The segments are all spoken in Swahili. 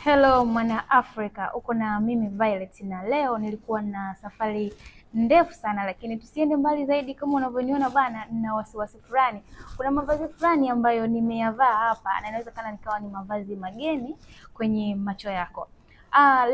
Hello mwana Afrika, uko na mimi Violet, na leo nilikuwa na safari ndefu sana, lakini tusiende mbali zaidi. Kama unavyoniona bana, nina wasiwasi fulani. Kuna mavazi fulani ambayo nimeyavaa hapa na inawezekana nikawa ni mavazi mageni kwenye macho yako.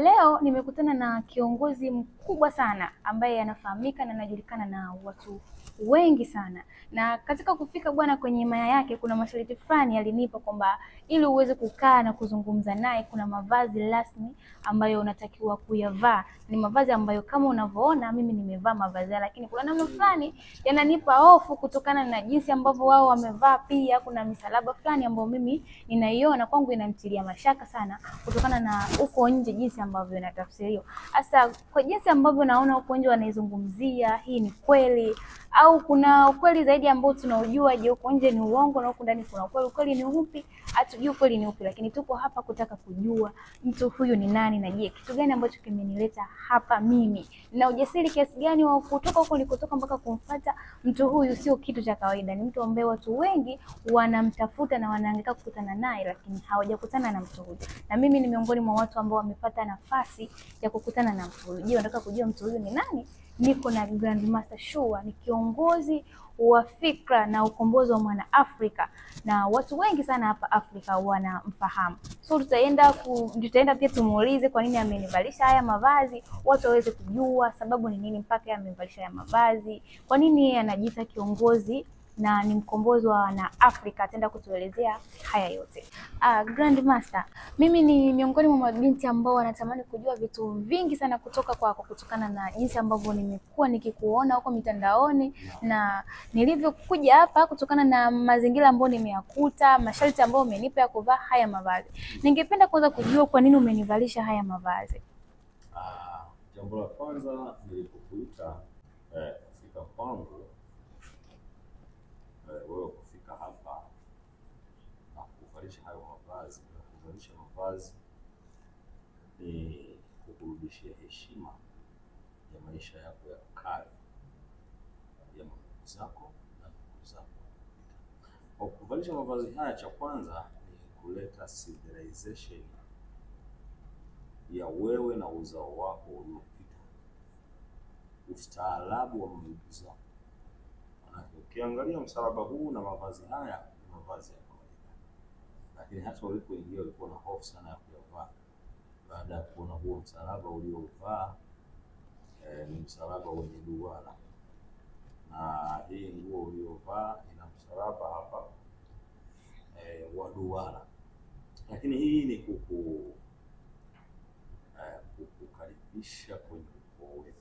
Leo nimekutana na kiongozi mkubwa sana ambaye anafahamika na anajulikana na watu wengi sana, na katika kufika bwana kwenye himaya yake kuna masharti fulani alinipa kwamba ili uweze kukaa na kuzungumza naye kuna mavazi rasmi ambayo unatakiwa kuyavaa. Ni mavazi ambayo kama unavyoona mimi nimevaa mavazi, lakini kuna namna fulani yananipa hofu kutokana na jinsi ambavyo wao wamevaa. Pia kuna misalaba fulani ambayo mimi ninaiona kwangu inanitilia mashaka sana kutokana na huko nje jinsi ambavyo inatafsiriwa. Hasa kwa jinsi ambavyo naona huko nje wanaizungumzia, hii ni kweli au kuna ukweli zaidi ambao tunaujua? Je, huko nje ni uongo na huko ndani kuna ukweli? Ukweli ni upi? Hatujui ukweli ni upi, lakini tupo hapa kutaka kujua mtu huyu ni nani, na je, kitu gani ambacho kimenileta hapa mimi, na ujasiri kiasi gani wa kutoka huko nilikotoka mpaka kumfuata mtu huyu. Sio kitu cha kawaida, ni mtu ambaye watu wengi wanamtafuta na wanaangaika kukutana naye, lakini hawajakutana na mtu huyu, na mimi ni miongoni mwa watu ambao wamepata nafasi ya kukutana na mtu huyu. Je, unataka kujua mtu huyu ni nani? Niko na Grandmaster Shua, ni kiongozi wa fikra na ukombozi wa mwana Afrika, na watu wengi sana hapa Afrika wanamfahamu. So tutaenda pia tumuulize kwa nini amenivalisha haya mavazi, watu waweze kujua sababu ni nini mpaka yeye amenivalisha haya mavazi, kwa nini yeye anajiita kiongozi na ni mkombozi wa wana Afrika. Ataenda kutuelezea haya yote. Grandmaster, mimi ni miongoni mwa mabinti ambao wanatamani kujua vitu vingi sana kutoka kwako kutokana na jinsi ambavyo nimekuwa nikikuona huko mitandaoni na nilivyokuja hapa kutokana na mazingira ambayo nimeyakuta, masharti ambayo umenipa ya kuvaa haya mavazi. Ningependa kwanza kujua kwa nini umenivalisha haya mavazi. Jambo la kwanza nilipokuita kufika kwangu, wewe kufika hapa na kuvalisha hayo mavazi, na kuvalisha mavazi ni kukurudishia heshima ya maisha yako ya kale, ya mababu zako na ndugu zako. Kwa kuvalisha mavazi haya, cha kwanza ni kuleta civilization ya wewe na uzao wako uliopita, ustaarabu wa mababu zako. Ukiangalia msalaba huu na mavazi haya ni mavazi ya kawaida, lakini hata ulipoingia ulikuwa na hofu sana ya kuyavaa. Baada ya kuona huo msalaba uliovaa ni msalaba wenye duara, na hii nguo uliovaa ina msalaba hapa wa duara, lakini hii ni kukaribisha kwenye ukoo wetu.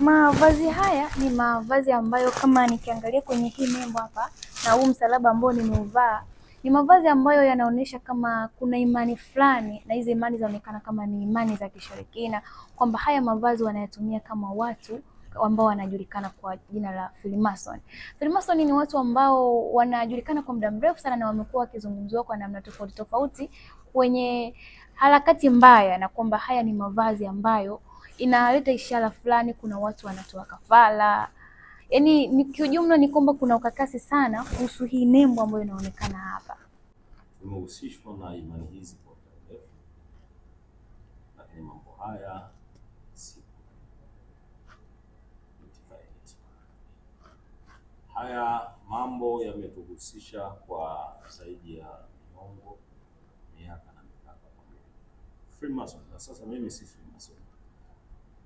Mavazi haya ni mavazi ambayo kama nikiangalia kwenye hii nembo hapa na huu msalaba ambao nimeuvaa, ni mavazi ambayo yanaonyesha kama kuna imani fulani, na hizo imani zinaonekana kama ni imani za kishirikina, kwamba haya mavazi wanayatumia kama watu ambao wanajulikana kwa jina la Freemason. Freemason ni watu ambao wanajulikana kwa muda mrefu sana na wamekuwa wakizungumziwa kwa namna tofauti tofauti kwenye harakati mbaya, na kwamba haya ni mavazi ambayo inaleta ishara fulani. Kuna watu wanatoa kafara, yaani ni kiujumla ni kwamba kuna ukakasi sana kuhusu hii nembo ambayo inaonekana hapa. Tumehusishwa na imani hizi kwa muda mrefu, lakini mambo haya si haya mambo yametuhusisha kwa zaidi ya miongo, miaka na mikaka pamoja. Freemason, sasa mimi si Freemason,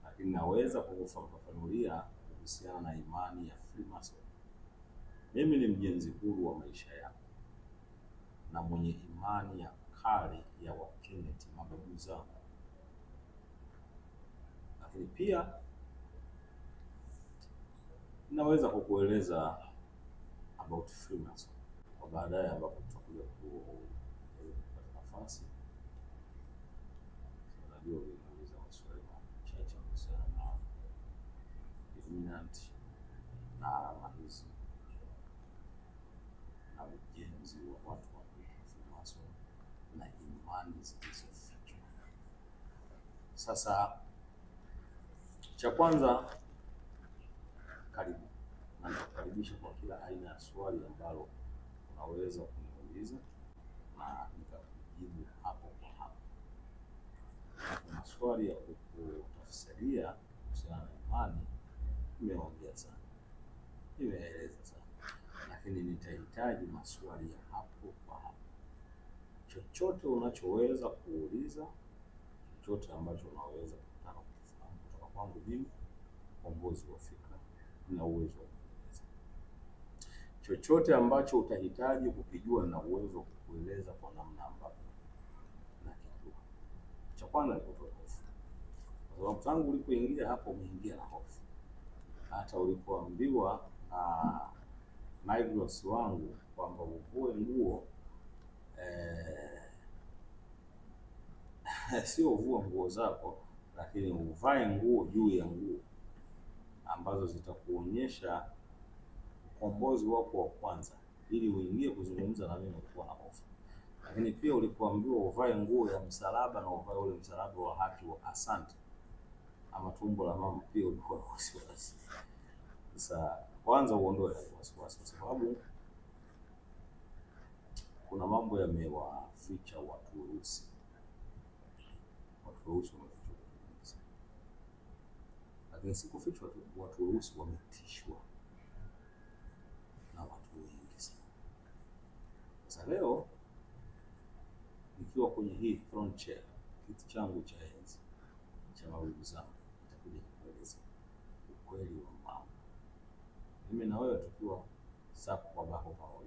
lakini naweza kukufafanulia kuhusiana na imani ya Freemason. Mimi ni mjenzi huru wa maisha yako na mwenye imani ya kale ya Wakenneth, mababu zangu. Lakini pia naweza kukueleza about Freemason kwa baadaye, ambapo tutakuja kupata nafasi. Najua unauliza maswali machache kuhusiana na Illuminati na alama hizi na ujenzi wa watu wa Freemason na imani zilizofichwa. Sasa cha kwanza, karibu, na nitakaribisha kwa kila aina ya swali ambalo unaweza kuniuliza na nitakujibu hapa maswali ya kukutafsiria kuhusiana na imani nimeongea sana, nimeeleza sana, lakini nitahitaji maswali ya hapo kwa hapo. Chochote unachoweza kuuliza, chochote ambacho unaweza kutaka kufahamu kutoka kwangu mimi, Mkombozi wa Fikra, na uwezo wa kueleza. Chochote ambacho utahitaji kukijua na uwezo wa kueleza kwa namna ambavyo nakijua. Cha kwanza ni kutoa hofu, kwa sababu tangu ulipoingia hapo umeingia na hofu. Hata ulipoambiwa na Naiglos wangu kwamba uvue nguo, sio uvue nguo zako, lakini uvae nguo juu ya nguo ambazo zitakuonyesha ukombozi wako wa kwanza, ili uingie kuzungumza na mimi ukiwa na hofu. Lakini pia ulipoambiwa uvae nguo ya msalaba na uvae ule msalaba wa haki wa asante ama tumbo la mama, pia ulikuwa na wasiwasi. Sasa kwanza uondoe wasiwasi, kwa sababu kuna mambo yamewaficha watu weusi. Watu weusi wamefichwa, lakini si kufichwa tu, watu weusi wametishwa na watu wengi sana. Sasa leo nikiwa kwenye hii throne chair, kiti changu cha enzi cha mababu zangu, nitakuja kueleza ukweli wa mambo. Mimi na wewe tukiwa sapo kwa bako pamoja.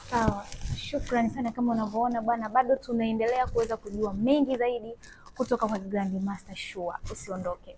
Sawa, shukrani sana. Kama unavyoona bwana, bado tunaendelea kuweza kujua mengi zaidi kutoka kwa Grand Master Shua. Usiondoke.